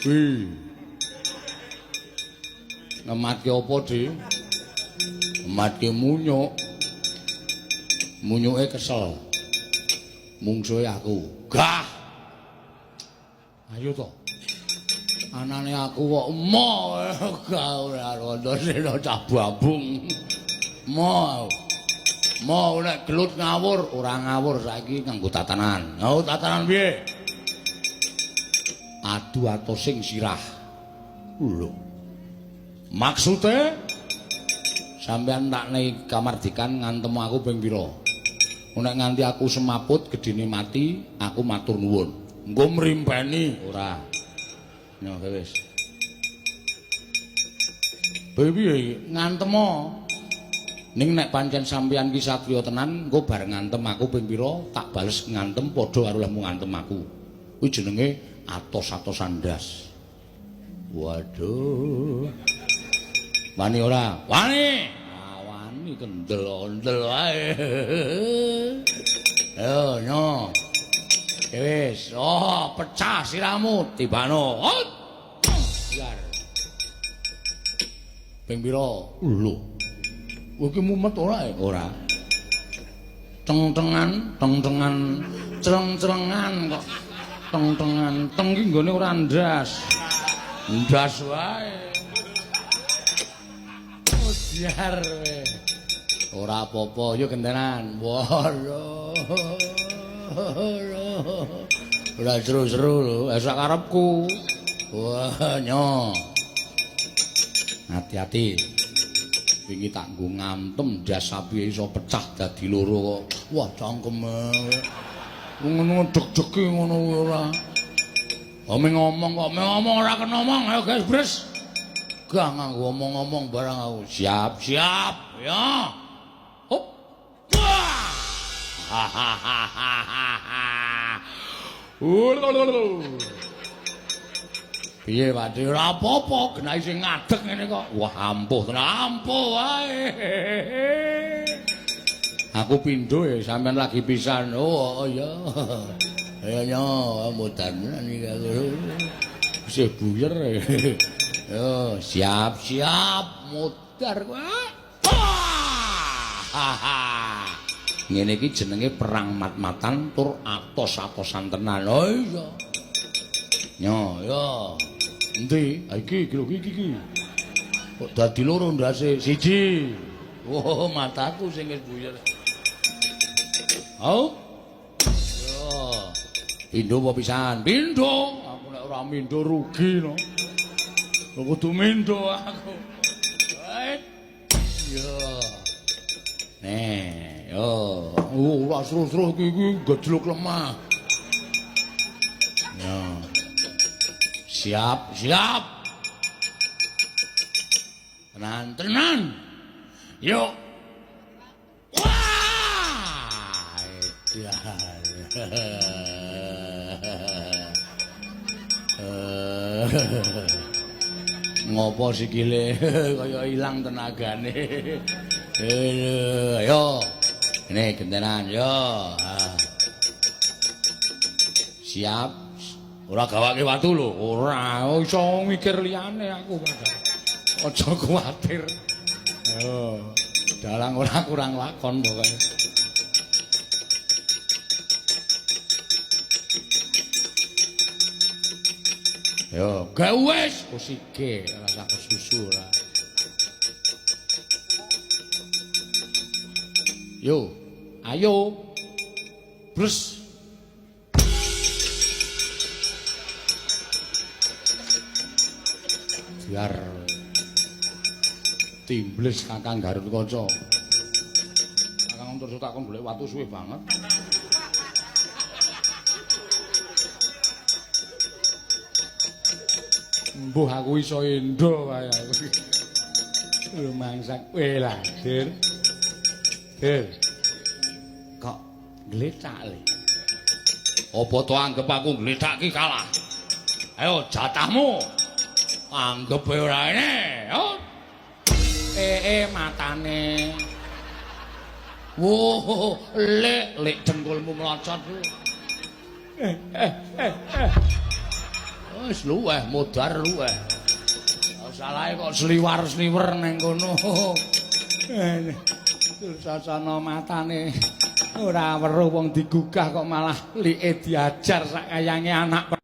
Wih. Ngematke apa, Di? Ngematke munyuk. Munyuke kesel. Mungsuhe aku. Gah. Ayo to. Anane aku kok mo gak ora rondo cah babung. Mo. Mo nek gelut ngawur, ora ngawur saiki nganggo tatanan. Oh, tatanan piye? Adu atosing sirah. Lho. Maksude sampean tak nek kamardikan ngantem aku ping pira? Nek nganti aku semaput gedene mati, aku matur nuwun. Engko mrimpeni ora. Yo wis. Piye ngantemo? Ning nek pancen sampeyan ki satriya tenan, engko bareng ngantem aku ping pira, tak bales ngantem padha karo lemu ngantem aku. Kuwi jenenge atos-atosan ndas. Waduh. Wani ora? Wani. Ah, wani kendel-kendel wae. Ayo, nyo. Wis, oh, pecah siramu tibano. Biar. Ping pira? Lho. Kowe iki mumet ora ya? Ora. Teng-tengan, cereng-cerengan kok. Teng-tengan, teng iki nggone ora ndas. Ndas wae. Biar kowe. Ora apa-apa, yo gentenan. Waduh. Ora seru-seru lho, sak karepku. Wah, nyo. Hati-hati. Wingi tak nggo ngantem ndas sapi iso pecah dadi loro kok. Wah, cangkeme. Ngono deg-dege ngono ora. Omeng ngomong kok, ngomong ora kena omong. Ayo guys, bres. Gak nganggo omong-omong barang aku. Siap, ya. Hop. Wah. Hahaha. Piye Pakde ora apa-apa genai sing ngadeg ngene kok. Wah ampuh tenan ampuh wae. Aku pindho ya sampean lagi pisan. Oh iya. Ya nyo mudan iki aku. Wis buyer. Yo siap-siap mudar kowe. Ngene iki jenenge perang mat-matan tur atos-atosan tenan. Oh iya. Nyo, yo. Endi? Ha iki lho iki. Kok dadi loro ndase? Siji. Oh, mataku sing wis buyer. Au. Yo. Pindho apa pisan? Pindho. Aku nek ora mindho rugi no. Kok kudu mindho aku. Yo. Yo. Ora seru-seru iki gejluk lemah. Yo. Siap. Tenan. Yuk. Wah. Ngopo sikile kaya ilang tenagane. Ayo. Ini gentenan yo. Siap. Ora gawake watu lho, ora iso mikir liyane aku. Aja kuwatir. Yo, dalang ora kurang lakon pokoke. Yo, gawe wis usike rasa kesusu ora. Yo, ayo. Brus. Biar timblis Kakang Garutkaca. Kakang terus tak kon golek watu suwe banget. Mbuh aku iso endo wae aku. Rumangsak kowe lah, Dir. Kok gletak le? Apa to anggap aku gletak ki kalah? Ayo jatahmu. Anggap ora ini. Matane. Wo, lek dengkulmu mlocot. Wis luweh modar luweh. Salahe kok sliwar-sliwer ning kono. Sasana matane ora weruh wong digugah kok malah like diajar sak kayange anak